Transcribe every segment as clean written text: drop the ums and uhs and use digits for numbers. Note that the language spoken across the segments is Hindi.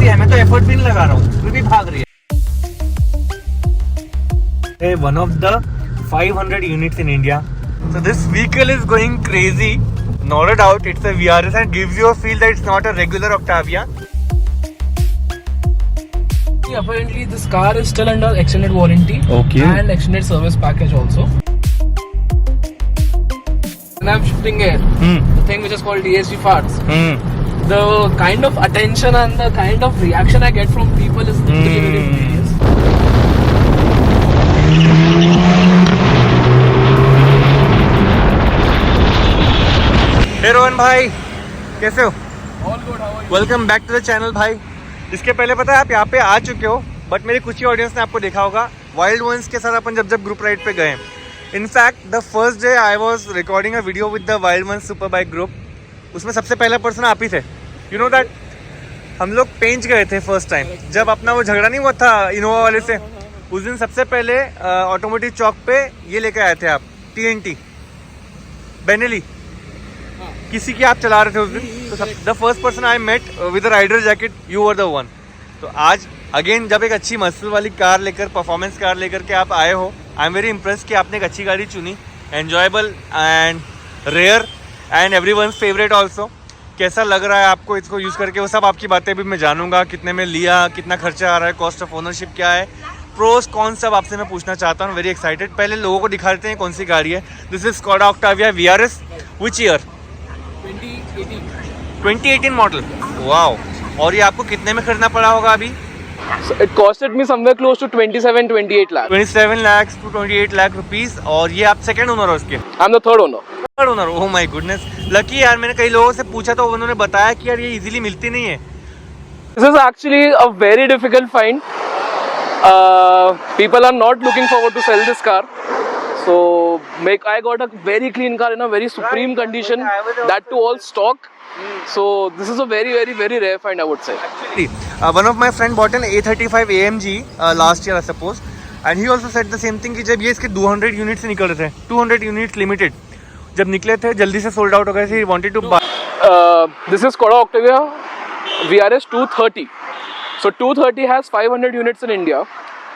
रही है, मैं तो एफर्ट भी नहीं लगा रहा हूँ, फिर भी भाग रही है। One of the 500 units in India. So this vehicle is going crazy. Not a doubt, it's a VRS and gives you a feel that it's not a regular Octavia. Apparently, this car is still under extended warranty. Okay. And extended service package also. And I'm shifting it. The thing which is called DSG farts. The kind of attention and the kind of reaction I get from people is really very hilarious. Hey Rohan भाई, कैसे हो? All good, how are you? Welcome back to the channel भाई। इसके पहले पता है आप यहाँ पे आ चुके हो, बट मेरी कुछ ही ऑडियंस ने आपको देखा होगा वाइल्ड वंस के साथ अपन जब ग्रुप राइड पे गए। In fact the first day I was recording a video with the wild ones super bike group, उसमें सबसे पहला पर्सन आप ही थे। यू नो दैट हम लोग पेंच गए थे फर्स्ट टाइम, जब अपना वो झगड़ा नहीं हुआ था इनोवा वाले से। उस दिन सबसे पहले ऑटोमोटिव चौक पे ये लेकर आए थे आप, TNT बेनेली, किसी की आप चला रहे थे उस दिन। तो the first person I met with rider jacket, you were the one. तो आज अगेन जब एक अच्छी मसल वाली कार लेकर, परफॉर्मेंस कार लेकर के आप आए हो, आई एम वेरी इम्प्रेस कि आपने एक अच्छी गाड़ी चुनी, enjoyable and rare and everyone's favourite also. कैसा लग रहा है आपको इसको यूज़ करके, वो सब आपकी बातें भी मैं जानूंगा। कितने में लिया, कितना खर्चा आ रहा है, कॉस्ट ऑफ ओनरशिप क्या है, प्रोस कौन सब आपसे मैं पूछना चाहता हूँ। Very excited. पहले लोगों को दिखा देते हैं कौन सी गाड़ी है। This is Skoda Octavia VRS, which year? 2018 model. Wow. और ये आपको कितने में खरीदना पड़ा होगा अभी? So it costed me somewhere close to 27-28 lakh. 27 lakh to 28 lakh rupees. और ये आप सेकंड ओनर हो उसके? I'm the third owner. Third owner. Oh my goodness, lucky यार। मैंने कई लोगों से पूछा तो उन्होंने बताया कि यार ये इजीली मिलती नहीं है। This is actually a very difficult find. People are not looking forward to sell this car. So I got a very clean car in a very supreme condition. That too all stock. So this is a very, very, very rare find, I would say. Actually, one of my friend bought an A35 AMG last year, I suppose, and he also said the same thing कि जब ये इसके 200 यूनिट से निकल रहे थे, 200 यूनिट्स लिमिटेड जब निकले थे, जल्दी से सोल्ड आउट हो गए थे। He wanted to buy. This is Skoda Octavia VRS 230. So 230 has 500 units in India,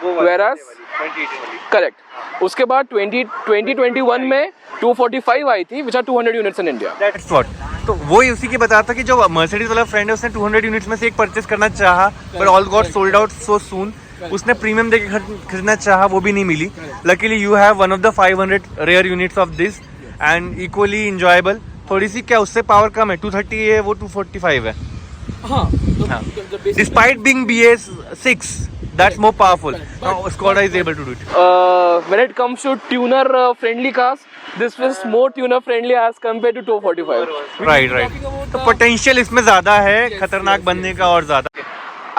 whereas 2018 correct. उसके बाद 2021 में 245 आई थी, which are 200 units in India. That's what. तो वो ही उसी की बता था कि जो मर्सिडीज वाला फ्रेंड है उसने 200 यूनिट्स में से एक परचेस करना चाहा, पर all got sold out so soon. उसने प्रीमियम देके खरीदना चाहा, वो भी नहीं मिली। Luckily you have one of the 500 rare units of this and equally enjoyable. थोड़ी सी क्या उससे पावर कम है, 230 है, वो 245 है। हाँ, despite being BS6, that's more powerful. Now Skoda is able to do it. When it comes to tuner friendly cars, this is more tuner friendly as compared to 245. Right. तो पोटेंशियल इसमें ज्यादा है खतरनाक बनने का और ज्यादा।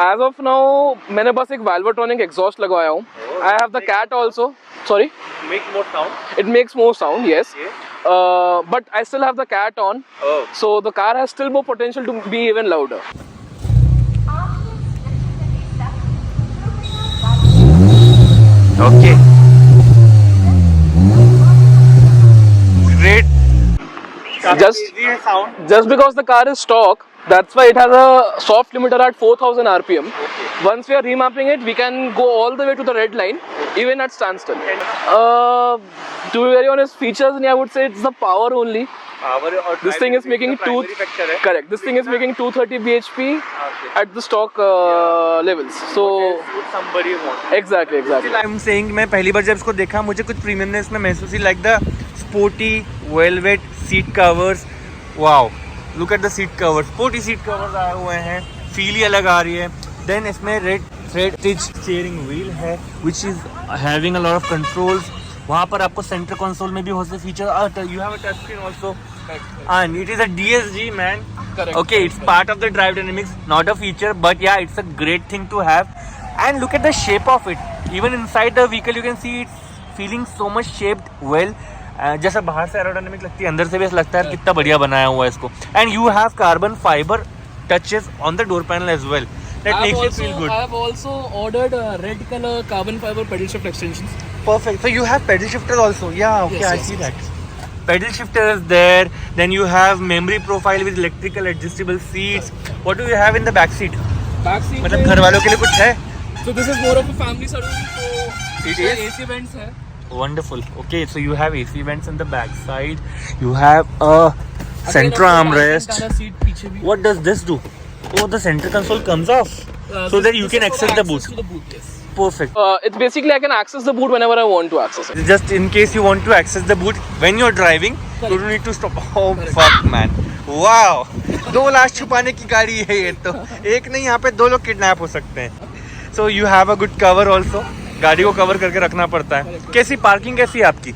As of now, मैंने बस एक Valvetronic exhaust लगवाया हूँ. I have the Cat also. Sorry. Makes more sound. It makes more sound, yes. But I still have the Cat on. Oh. So the car has still more potential to be even louder. Okay. Great. Just because the car is stock, that's why it has a soft limiter at 4000 RPM. Once we are remapping it, we can go all the way to the red line, even at standstill. To be very honest, features, I would say it's the power only. This thing is making correct. This thing is making 230 bhp at the stock levels. So exactly. I'm saying मैं पहली बार जब इसको देखा मुझे कुछ प्रीमियमनेस में महसूस हुई, like the sporty velvet seat covers. Wow, look at the seat covers. Sporty seat covers आए हुए हैं, फील ही अलग आ रही है। Then इसमें red stitch steering wheel है, which is having a lot of controls. वहाँ पर आपको सेंटर कंसोल में भी बहुत से feature, you have a touch screen also, and it is a DSG, man. Correct. Okay, it's part of the drive dynamics, not a feature, but yeah, it's a great thing to have. And look at the shape of it. Even inside the vehicle, you can see it's feeling so much shaped well. जैसा बाहर से एरोडायनामिक लगती है, अंदर से भी ऐसा लगता है कितना बढ़िया बनाया हुआ है इसको। And you have carbon fiber touches on the door panel as well. That makes it feel good. I have also ordered red color carbon fiber pedal shift extensions. Perfect. So you have pedal shifters also. Yeah, okay, Yes, I see that. Pedal shifter is there. Then you have memory profile with electrical adjustable seats. What do you have in the back seat? Back seat मतलब घर वालों के लिए कुछ है? So this is more of a family saloon. So It इसमें is? AC vents है. Wonderful. Okay, so you have AC vents in the back side. You have a center armrest. Seat पीछे भी. What does this do? Oh, the center console comes off, so that you can access the boot. To the boot, yes. Perfect. It's basically I can access the boot whenever I want to access it. Just in case you want to access the boot when you're driving, you don't need to stop. Oh fuck man. Wow. 2 lakh छुपाने की गाड़ी है ये तो. एक नहीं, यहाँ पे 2 लोग किडनैप हो सकते हैं. So you have a good cover also. गाड़ी को कवर करके रखना पड़ता है. कैसी पार्किंग कैसी है आपकी?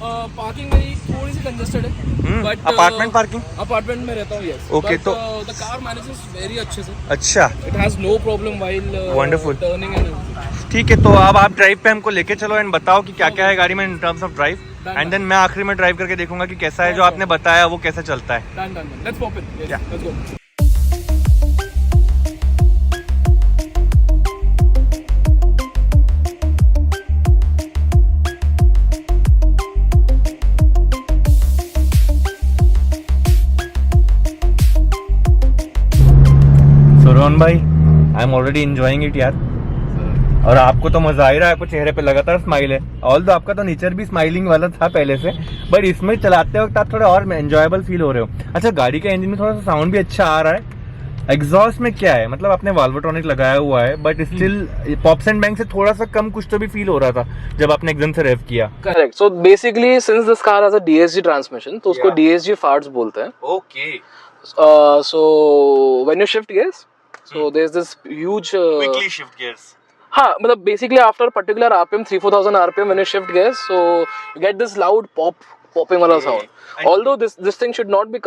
पार्किंग मेरी थोड़ी सी कंजेस्टेड है. But apartment parking? अपार्टमेंट में रहता हूँ, यस. Okay, तो द कार मैनेजेस वेरी अच्छे से. अच्छा. It has no problem while Wonderful. Turning end. ठीक है, तो अब आप ड्राइव पे हमको लेके चलो एंड बताओ कि क्या क्या है गाड़ी में in terms of drive. And then मैं आखिरी में ड्राइव करके देखूंगा कि कैसा है जो आपने बताया वो कैसा चलता है. Done. Let's pop in. Yes, Yeah. let's go. So Rohan भाई, I am already enjoying it यार. और आपको तो मजा आ ही रहा है, आपको चेहरे पे लगातार स्माइल है. ऑल्दो आपका तो नेचर भी स्माइलिंग वाला था पहले से, बट इसमें चलाते वक्त आप थोड़े और एंजॉयबल फील हो रहे हो. अच्छा, गाड़ी के इंजन में थोड़ा सा साउंड भी अच्छा आ रहा है. एग्जॉस्ट में क्या है, मतलब आपने वाल्वोट्रॉनिक लगाया हुआ है, but still pops and bang से थोड़ा सा कम कुछ तो भी फील हो रहा था जब आपने एकदम से रेव किया. Correct. So basically since this car has a DSG transmission, तो उसको Yeah. DSG फार्ट्स बोलते हैं. Okay. So when you shift gears, so there's this huge quickly shift gears. हाँ, मतलब basically after particular RPM 3-4,000 RPM when you shift gears, so you get this loud popping वाला sound. Although this thing should not be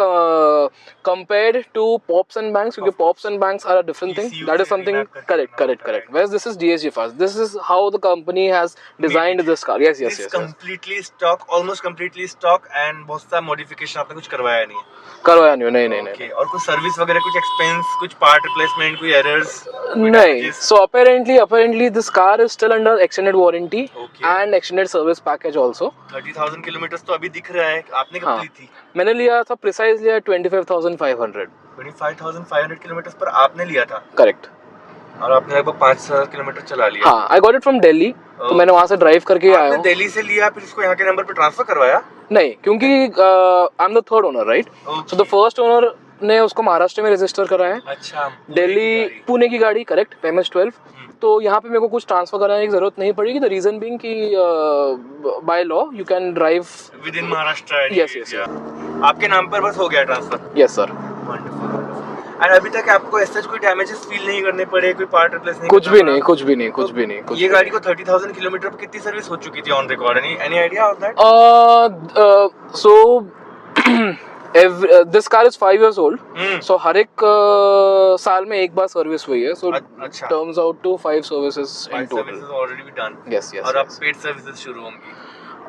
compared to pops and bangs, because pops and bangs are a different thing. ECU That is से something remap करके correct. Whereas this is DSG fast. This is how the company has designed this car. Yes. Completely stock, almost completely stock, and बहुत सा मॉडिफिकेशन आपने कुछ करवाया नहीं है. करवाया नहीं. Okay. और कुछ सर्विस वगैरह, कुछ एक्सपेंस, कुछ पार्ट रिप्लेसमेंट, कोई एरर्स? नहीं. So apparently this car is still under extended warranty. Okay. And extended service package also. 30,000 kilometre तो अभी दिख रहा है. आपने कब ली थी? मैंने लिया था प्रिसाइज लिया 25,500. 25,500 किलोमीटर पर आपने लिया था. करेक्ट. और आपने लगभग 5,000 किलोमीटर चला लिया. हाँ, I got it from Delhi. तो मैंने वहां से ड्राइव करके आया आपने हूँ. दिल्ली से लिया, फिर इसको यहाँ के नंबर पे ट्रांसफर करवाया? नहीं, क्योंकि I am the third owner, right. So the first owner ने उसको महाराष्ट्र में रजिस्टर कराया है. अच्छा. दिल्ली पुणे की गाड़ी, करेक्ट, MS-12. तो यहाँ पे मेरे को कुछ ट्रांसफर कराने की जरूरत नहीं पड़ेगी. द रीजन बीइंग कि by law you can drive with in Maharashtra. Yes. आपके नाम पर बस हो गया ट्रांसफर. Yes sir. एंड अभी तक आपको ऐसा कोई डैमेजेस फील नहीं करने पड़े, कोई पार्ट रिप्लेस नहीं? कुछ भी नहीं. ये गाड़ी को 30,000 किलोमीटर पर कितनी सर्विस हो चुकी थी on record? Any idea of that? So this car is 5 years old. So हर एक साल में एक बार सर्विस हुई है. So अच्छा. turns out to 5 services in total. Services already be done. Yes. और अब पेड सर्विसेज शुरू होंगी.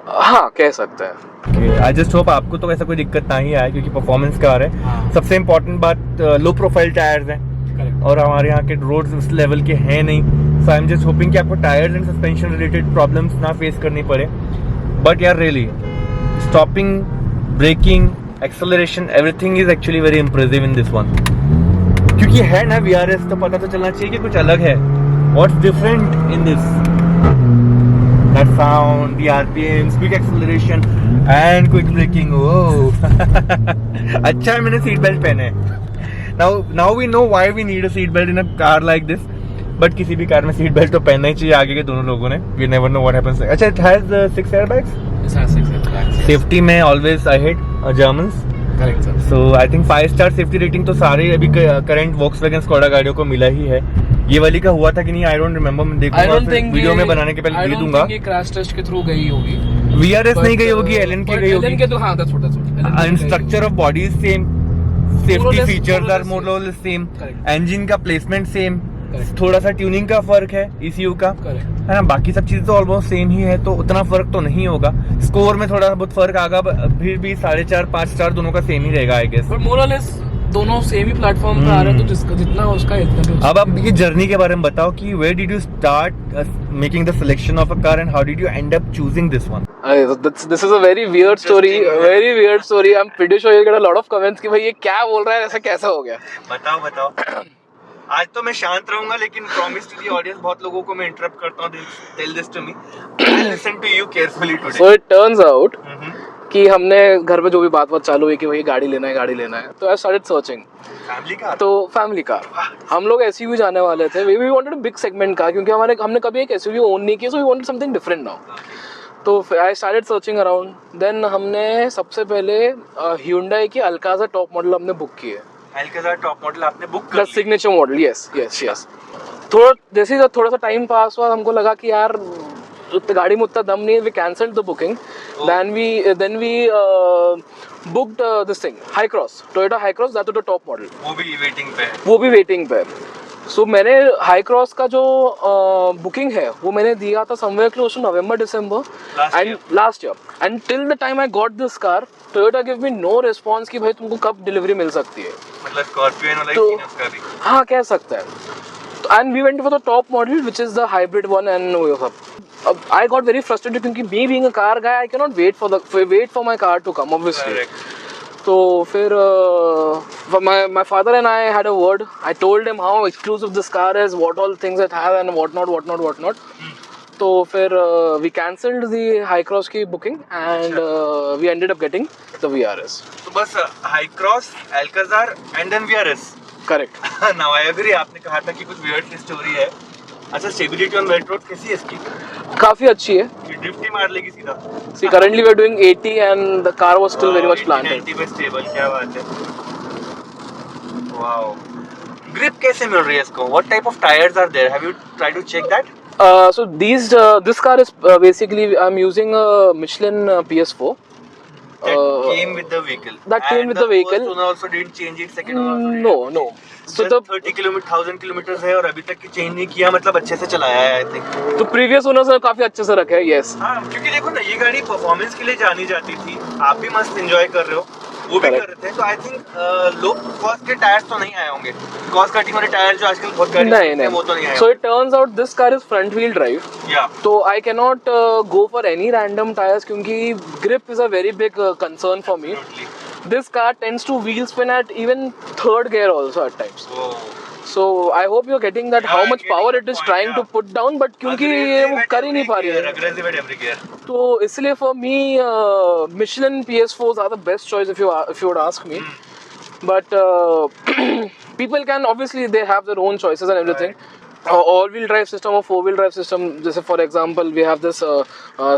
हाँ, कह सकते हैं. आई जस्ट होप आपको तो ऐसा कोई दिक्कत नहीं आए, क्योंकि परफॉर्मेंस कार है. सबसे इम्पोर्टेंट बात, लो प्रोफाइल टायर्स हैं और हमारे यहाँ के रोड्स उस लेवल के हैं नहीं. So I am just hoping कि आपको tyres and suspension related problems ना फेस करनी पड़े. बट यार really stopping, braking, acceleration, everything is actually very impressive in this one. क्योंकि है ना VRS, तो पता तो चलना चाहिए कि कुछ अलग है. What's different in this? That sound, the RPMs, quick acceleration and quick braking. Oh, अच्छा है मैंने सीट बेल्ट पहने. Now we know why we need a seat belt in a car like this. But किसी भी कार में सीट बेल्ट तो पहनना ही चाहिए आगे के दोनों लोगों ने. We never know what happens. अच्छा, it has 6 airbags. It has 6 airbags. Safety में always ahead Germans. Correct sir. So I think 5-star safety rating तो सारे अभी करंट Volkswagen Skoda गाड़ियों को मिला ही है. ये वाली का हुआ था कि नहीं, आई डोंट रिमेम्बर. मैं देखूंगा वीडियो में बनाने के पहले दे दूंगा. ये क्रैश टेस्ट के थ्रू गई होगी. VRS नहीं गई होगी, LN की गई होगी. LN के तो हाँ, that's what. And structure of body is same, safety features are more or less same, engine का placement same, थोड़ा सा ट्यूनिंग का फर्क है ECU का, है ना. बाकी सब चीज तो ऑलमोस्ट सेम ही है, तो उतना फर्क तो नहीं होगा. स्कोर में थोड़ा बहुत फर्क आगा, फिर भी 4.5-5 स्टार दोनों का सेम ही रहेगा आई गेस. बट मोर और लेस दोनों सेम ही प्लेटफॉर्म पे आ रहे हैं, तो जिसका जितना उसका इतना. अब आप ये जर्नी के बारे में बताओ कि where did you start making the selection of a car and how did you and up choosing this one? This is a very weird story. Very weird story. I'm pretty sure you'll get a lot of comments कि भाई ये क्या बोल रहा है, ऐसा कैसा हो गया. बताओ. आज तो मैं शांत रहूंगा, लेकिन प्रॉमिस टू द ऑडियंस बहुत लोगों को मैं इंटरप्ट करता हूँ. Tell this to me. I listen to you carefully today. So it turns out कि हमने घर पे जो भी बात चालू हुई कि भाई गाड़ी लेना है, तो I started searching. Family car. तो फैमिली कार, हम लोग एसयूवी जाने वाले थे. We wanted a big segment car, क्योंकि हमने कभी एक एसयूवी ओन नहीं किया, so we wanted something different now. तो I started searching around. Then हमने सबसे पहले Hyundai की अल्काज़ा टॉप मॉडल हमने बुक की है. अल्काज़ा टॉप मॉडल आपने बुक कर द सिग्नेचर मॉडल. यस. जैसे ही थोड़ा सा टाइम पास हुआ, हमको लगा कि यार गाड़ी में उतना दम नहीं है. We cancelled the booking. Then we booked this thing, Hycross, Toyota Hycross, that the top model. वो भी वेटिंग पे है. सो मैंने हाई क्रॉस का जो बुकिंग है वो मैंने दिया था somewhere close to November December and last year. And till the time I got this car, Toyota give me no response कि भाई तुमको कब डिलीवरी मिल सकती है. मतलब स्कॉर्पियो वाला तो सीन है उसका भी. हाँ, कह सकते हैं. And we went for the top model which is the hybrid one. And I got very frustrated क्योंकि me being a car guy, I cannot wait for my car to come, obviously. Correct. तो फिर my father and I had a word. I told him how exclusive this car is, what all things it has and whatnot. तो फिर we cancelled the high cross की booking and we ended up getting the VRS. तो बस Hycross, Alcazar and then VRS. Correct. Now I agree. आपने कहा था कि कुछ वियर्ड स्टोरी है. अच्छा, स्टेबिलिटी ऑन वेट रोड कैसी है इसकी? काफी अच्छी है. कि ड्रिफ्ट ही मार लेगी सीधा. See, currently we are doing 80 and the car was still very much planted. 90 पे स्टेबल. क्या बात है. वाओ. ग्रिप कैसे मिल रही है इसको? What type of tires are there? Have you tried to check that? So this car is basically I'm using a Michelin PS4. That came with the vehicle. That came with the vehicle. First one also didn't change it. Second one also didn't. No. So Just 30 kilometre 1000 kilometre है और अभी तक की चेंज नहीं किया. मतलब अच्छे से चलाया है आई थिंक. तो प्रीवियस ओनर्स ने काफी अच्छे से रखा है. यस. हाँ, क्योंकि देखो ना, ये गाड़ी परफॉर्मेंस के लिए जानी जाती थी. आप भी मस्त एंजॉय कर रहे हो, वो भी कर रहे थे. तो आई थिंक लो कॉस्ट के टायर्स तो नहीं आए होंगे. कॉस्ट कटिंग वाले टायर जो आजकल बहुत गाड़ी नहीं, वो तो नहीं आए. So it turns out this car is front wheel drive. या तो I can not go for any random tyres क्योंकि grip is a very big concern for me. This car tends to wheel spin at even third gear also at times. So I hope you're getting that how much power it is trying to put down, but क्योंकि ये वो कर ही नहीं पा रही है. तो इसलिए for me Michelin PS4s are the best choice if you would ask me. But people can obviously they have their own choices and everything. All-wheel drive system or four-wheel drive system. Just for example, we have this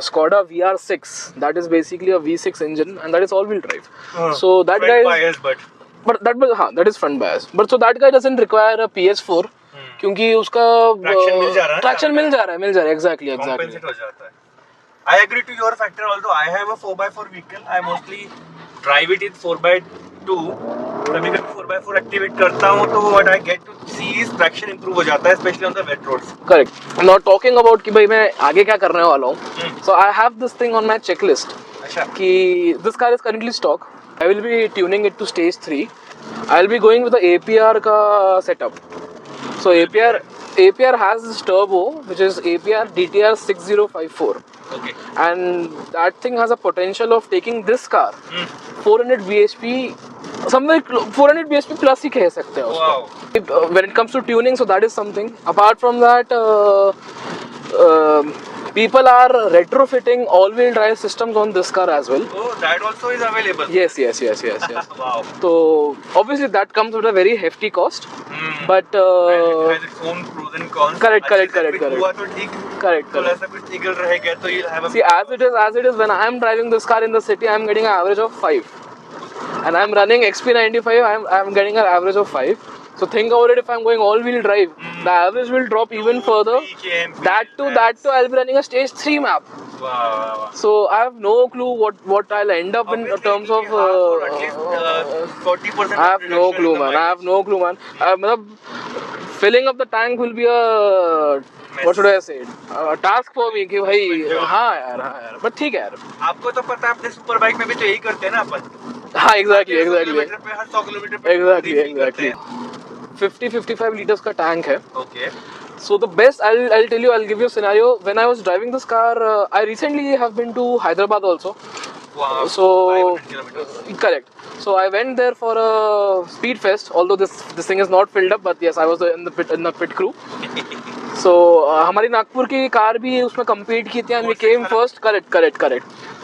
Skoda VR6. That is basically a V6 engine, and that is all-wheel drive. So that guy is, that is front bias. But so that guy doesn't require a PS4 क्योंकि उसका traction मिल जा रहा है. Exactly. Compensate हो जाता है. I agree to your factor. Although I have a 4x4 vehicle, I mostly drive it in 4x2. कभी 4x4 एक्टिवेट करता हूँ तो what I get to see is traction improve हो जाता है, especially on the wet roads. Correct. Now talking about कि भाई मैं आगे क्या करने वाला हूँ. So I have this thing on my checklist. अच्छा. कि this car is currently stock. I will be tuning it to stage 3. I'll be going with the APR का setup. So APR has this turbo which is APR DTR 6054. Okay. And that thing has a potential of taking this car 400 bhp, somewhere 400 bhp plus ही कह सकते हैं उसको. When it comes to tuning, so that is something. Apart from that, people are retrofitting all-wheel drive systems on this car as well. Oh, that also is available. Yes. Wow. So obviously that comes with a very hefty cost. But it has its own pros and cons. Correct. हुआ तो ठीक. Correct. तो ऐसा कुछ निकल रहेगा तो you'll have a. See, as it is when I am driving this car in the city, I am getting an average of 5. And I am running XP95, I am getting an average of 5. So think about it, if I am going all-wheel drive, the average will drop even further. That too, I'll be running a stage 3 map. Wow. So I have no clue what I'll end up in terms of. At least 40%. I have no clue, man. Filling up the tank will be a. What should I say? A task for me कि भाई हाँ यार. But ठीक है यार. आपको तो पता है अपने सुपर बाइक में भी तो यही करते हैं ना अपन. हाँ, exactly. किलोमीटर पे हर 100 किलोमीटर पे. Exactly. 50-55 liters का tank है. Okay. So the best, I'll tell you, I'll give you a scenario. When I was driving this car, I recently have been to Hyderabad also Wow, So 500 kilometers. correct. So I went there for a speed fest. Although this thing is not filled up, but yes, I was in the pit crew. So हमारी नागपुर की कार भी उसमें compete की थी and we came first. Correct.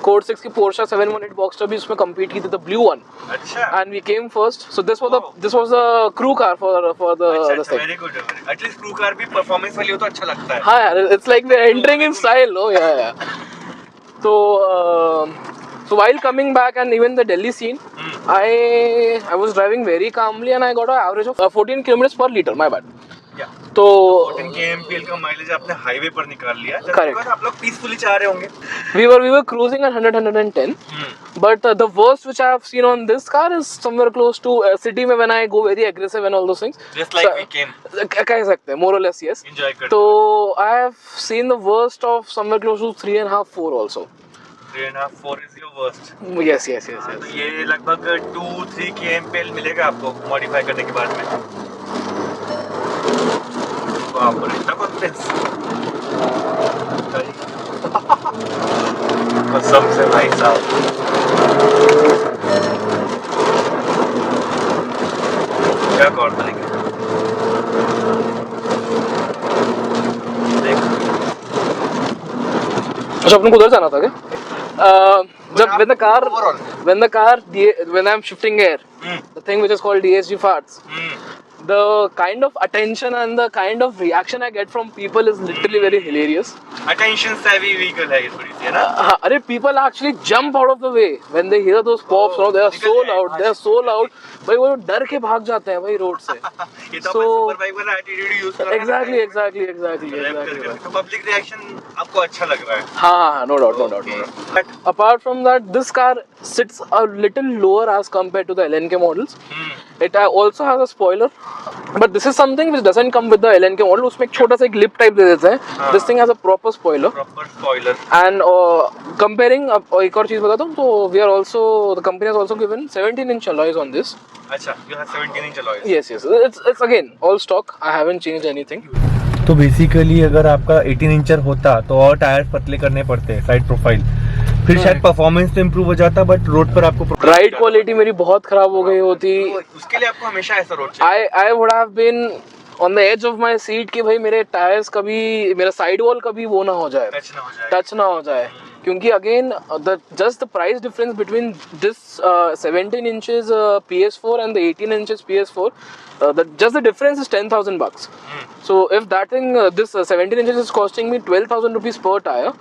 Code 6 की Porsche 718 Boxster भी उसमें compete की थी, the blue one. अच्छा. And we came first. So this was the crew car for the अच्छा, thing. very good. At least crew car भी performance वाली हो तो अच्छा लगता है. हाँ यार, it's like we're entering in style, no? Yeah. So while coming back and even the Delhi scene, I was driving very calmly and I got an average of 14 kilometers per liter. My bad. Yeah. तो 14 kmpl का माइलेज आपने हाईवे पर निकाल लिया. Correct. आप लोग पीसफुली चाह रहे होंगे. we were cruising at 110. But the worst which I have seen on this car is somewhere close to city में when I go very aggressive and all those things. Just like we came. कह सकते हैं, more or less, yes. Enjoy करते. So I have seen the worst of somewhere close to 3.5, 4 also. 3.5, 4 is your worst. Yes. तो ये लगभग 2-3 kmpl मिलेगा आपको मॉडिफाई करने के बाद में. वाह, पर इतना कॉन्फिडेंस. कसम से भाई साहब. क्या कॉर्ड बनेंगे. अच्छा, अपन को उधर जाना था क्या? जब when I'm shifting gear, the thing which is called DSG farts, the kind of attention and the kind of reaction I get from people is literally very hilarious. Attention savvy vehicle है ये थोड़ी सी, है ना? अरे people actually jump out of the way when they hear those pops. They are so loud. भाई वो डर के भाग जाते हैं भाई रोड से. ये तो सुपर बाइक वाला एटीट्यूड यूज कर रहा है. Exactly. तो पब्लिक रिएक्शन आपको अच्छा लग रहा है. हाँ, no doubt. But apart from that, this car sits a little lower as compared to the LNK models. It also has a spoiler, but this is something which doesn't come with the LNK model. उसमें एक छोटा सा एक lip type दे देते हैं. This thing has a proper spoiler. And comparing, एक और चीज बताता हूँ, तो the company has also given 17-inch alloys on this. अच्छा, you have 17-inch alloys. Yes. It's again all stock. I haven't changed anything. तो बेसिकली अगर आपका 18 इंचर होता तो और टायर पतले करने पड़ते हैं, साइड प्रोफाइल, फिर शायद परफॉर्मेंस तो इम्प्रूव हो जाता, बट रोड पर आपको राइड क्वालिटी मेरी बहुत खराब हो गई होती. उसके लिए आपको हमेशा ऐसा रोड चाहिए. I would have been on the edge of my seat कि भाई मेरे टायर्स कभी, मेरा साइड वॉल कभी वो ना हो जाए, टच ना हो जाए. क्योंकि again just the price difference between this 17 inches PS4 and the 18 inches PS4, just the difference is $10,000. So if that thing, this 17 inches is costing me 12,000 rupees per tire,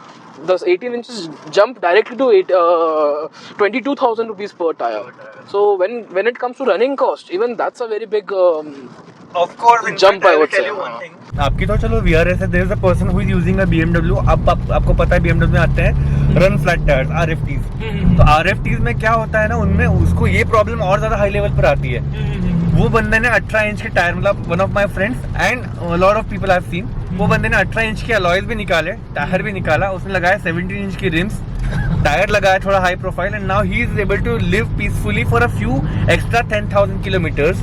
the 18 inches jump directly to 22,000 rupees per tire. So when it comes to running cost, even that's a very big of course jump, I would say. आपकी तो चलो VRS है. there is a person who is using a BMW. अब आपको पता है BMW में आते हैं रन फ्लैट टायर्स, RFTs. तो RFTs में क्या होता है ना, उनमें उसको ये प्रॉब्लम और ज्यादा हाई लेवल पर आती है. वो बंदे ने 18 इंच के टायर, मतलब one of my friends and lot of people I have seen, वो बंदे ने 18 इंच के अलॉयज भी निकाले, टायर भी निकाला, उसने लगाया 17 इंच की रिम्स, टायर लगाया थोड़ा high profile, and now he is able to live peacefully for a few extra 10,000 kilometres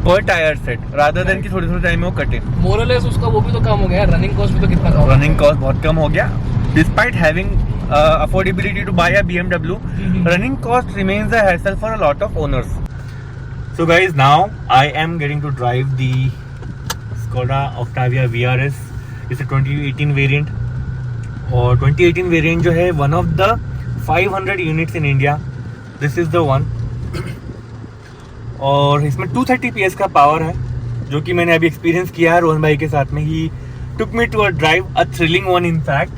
पर टायर सेट, रादर देन कि थोड़े टाइम में वो कटे. मोर और लेस उसका वो भी तो कम हो गया, रनिंग कॉस्ट भी तो कितना कम. रनिंग कॉस्ट बहुत कम हो गया. Despite having affordability to buy a BMW, running cost remains a hassle for a lot of owners. So guys, now I am getting to drive the Skoda Octavia VRS. It's a 2018 variant, और 2018 variant जो है one of the 500 units in India. This is the one. और इसमें 230 PS का पावर है, जो कि मैंने अभी एक्सपीरियंस किया है रोहन भाई के साथ में. ही took me to a drive, a thrilling one in fact.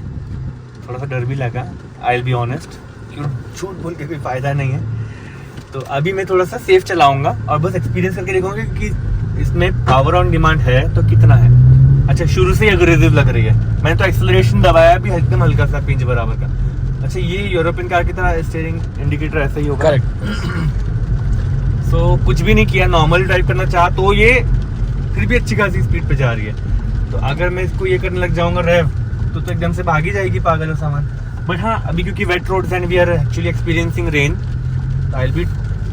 थोड़ा सा डर भी लगा, I'll be honest, क्यों झूठ बोल के कोई फायदा नहीं है. तो अभी मैं थोड़ा सा सेफ चलाऊंगा और बस एक्सपीरियंस करके देखूंगा कि इसमें पावर ऑन डिमांड है तो कितना है. अच्छा, शुरू से ही अग्रेसिव लग रही है. मैंने तो एक्सेलरेशन दबाया भी एकदम हल्का सा, पिंच बराबर का. अच्छा, ये यूरोपियन कार की तरह स्टीयरिंग इंडिकेटर ऐसा ही होगा. करेक्ट. सो कुछ भी नहीं किया, नॉर्मल ड्राइव करना चाहा तो ये फिर भी अच्छी खासी स्पीड पे जा रही है. तो अगर मैं इसको ये करने लग जाऊंगा रेव, तो एकदम से भागी जाएगी पागल सामान. बट हाँ, अभी क्योंकि wet roads and we are actually experiencing rain, I will be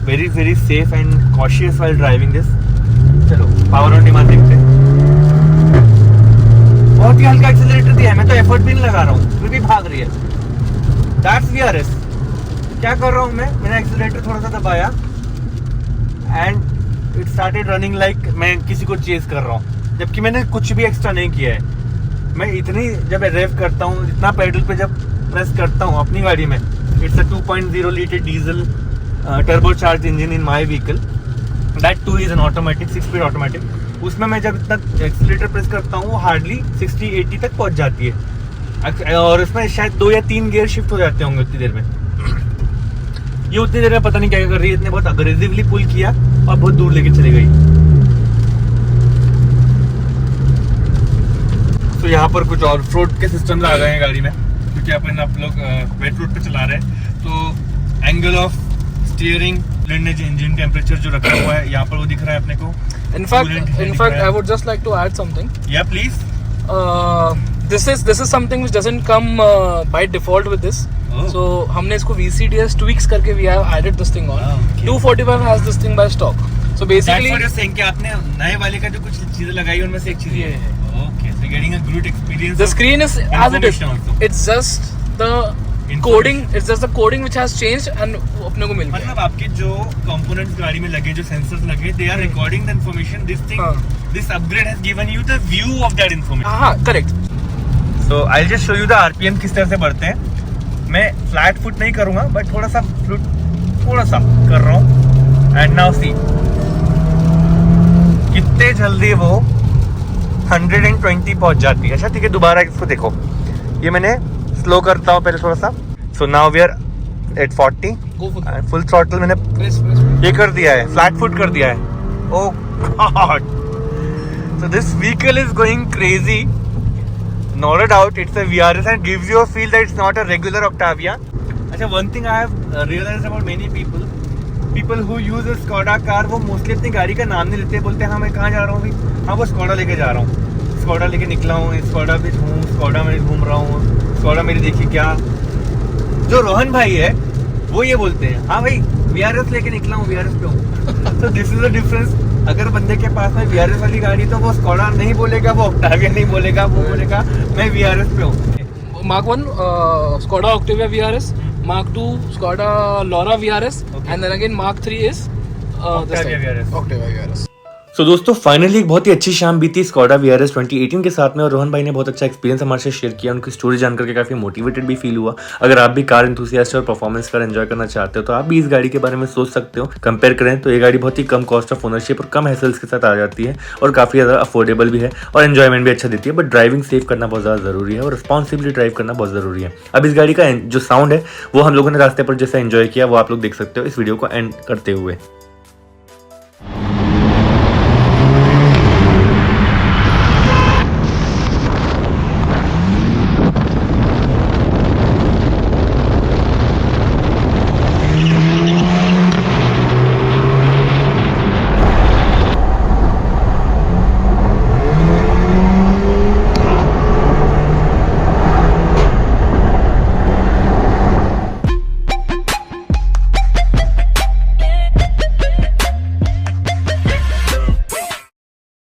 very very safe and cautious while driving this. चलो पावर ऑन डिमांड देखते हैं. बहुत ही हल्का एक्सेलरेटर दिया है, मैं तो एफर्ट भी नहीं लगा रहा हूँ, फिर भी भाग रही है. That's VRS. क्या कर रहा हूँ मैंने एक्सीलरेटर थोड़ा सा दबाया and it started running like मैं किसी को चेज कर रहा हूँ, जबकि मैंने कुछ भी एक्स्ट्रा नहीं किया है। मैं इतनी जब रेव करता हूँ, इतना पेडल पे जब प्रेस करता हूँ अपनी गाड़ी में, it's a 2.0 litre diesel turbo charge engine in my vehicle, that two is an automatic 6 speed automatic. उसमें मैं जब इतना एक्सीलरेटर प्रेस करता हूँ वो हार्डली 60-80 तक पहुँच जाती है, और इसमें शायद 2 या 3 गियर शिफ्ट हो जाते होंगे उतनी देर में। ये उतनी देर में पता नहीं क्या कर रही है, इतने बहुत अग्रेसिवली पुल किया और बहुत दूर लेके चली गई। तो यहाँ पर कुछ ऑफ रोड के सिस्टम्स आ गए हैं गाड़ी में, क्योंकि अपन आप लोग वेट रोड पे चला रहे हैं। तो एंगल ऑफ स्टीयरिंग, ब्लेंडेज इंजन टेम्परेचर जो रखा हुआ है यहाँ पर वो दिख रहा है अपने को। In fact, I would just like to add something. Yeah, please. This is something which doesn't come by default with this. Oh. So हमने इसको VCDS tweaks करके we have added this thing on. Okay. 245 has this thing by stock. So basically, That's what you're saying कि आपने नए वाले का जो कुछ चीजें लगाई उनमें से एक चीज ये है। Okay, so you're getting a good experience. the screen is as it is. Also. It's just the coding. It's just the coding which has changed and अपने को मिल गया। मतलब आपके जो कंपोनेंट्स गाड़ी में लगे, जो सेंसर्स लगे, they are recording the information. This thing, this upgrade has given you the view of that information. हाँ, correct. So I'll just show you the RPM किस तरह से बढ़ते हैं। मैं फ्लैट फुट नहीं करूँगा, बट थोड़ा सा कर रहा हूँ। एंड नाउ सी कितने जल्दी वो 120 पहुँच जाती है। अच्छा ठीक है, दोबारा इसको देखो, ये मैंने स्लो करता हूँ पहले थोड़ा सा। So now we are at 40। Go for it. Full throttle मैंने Press. ये कर दिया है, फ्लैट फुट कर दिया है। Oh god, so this vehicle is going crazy. Not a doubt, it's a VRS and gives you a feel that it's not a regular Octavia. अच्छा, one thing I have realized about many people who use a Skoda car, वो mostly अपनी गाड़ी का नाम नहीं लेते, बोलते हैं हाँ मैं कहाँ जा रहा हूँ भाई, हाँ वो Skoda लेके जा रहा हूँ, Skoda लेके निकला हूँ, Skoda पे हूँ, Skoda में घूम रहा हूँ, Skoda मेरी देखिए क्या। जो रोहन भाई है वो ये बोलते हैं हाँ भाई VRS लेके निकला हूँ, VRS पे हूँ। So this is the difference। अगर बंदे के पास में VRS वाली गाड़ी तो वो Skoda नहीं बोलेगा, वो Octavia नहीं बोलेगा, वो बोलेगा मैं VRS पे हूँ। Mark 1 Skoda Octavia VRS, Mark 2 Skoda Laura VRS, Okay. and then again Mark 3 is Octavia VRS. Octavia VRS. सो दोस्तों फाइनली एक बहुत ही अच्छी शाम बीती स्कोडा VRS 2018 के साथ में, और रोहन भाई ने बहुत अच्छा एक्सपीरियंस हमारे साथ शेयर किया। उनकी स्टोरी जानकर के काफी मोटिवेटेड भी फील हुआ। अगर आप भी कार एंथुसियास्ट और परफॉर्मेंस कार एंजॉय करना चाहते हो तो आप भी इस गाड़ी के बारे में सोच सकते हो। कंपेयर करें तो ये गाड़ी बहुत ही कम कॉस्ट ऑफ ओनरशिप और कम हैसल्स के साथ आ जाती है, और काफी ज्यादा अफोर्डेबल भी है, और एंजॉयमेंट भी अच्छा देती है। बट ड्राइविंग सेफ करना बहुत ज्यादा जरूरी है, और रिस्पॉन्सिबली ड्राइव करना बहुत जरूरी है। अब इस गाड़ी का जो साउंड है वो हम लोगों ने रास्ते पर जैसा एंजॉय किया वो आप लोग देख सकते हो इस वीडियो को एंड करते हुए।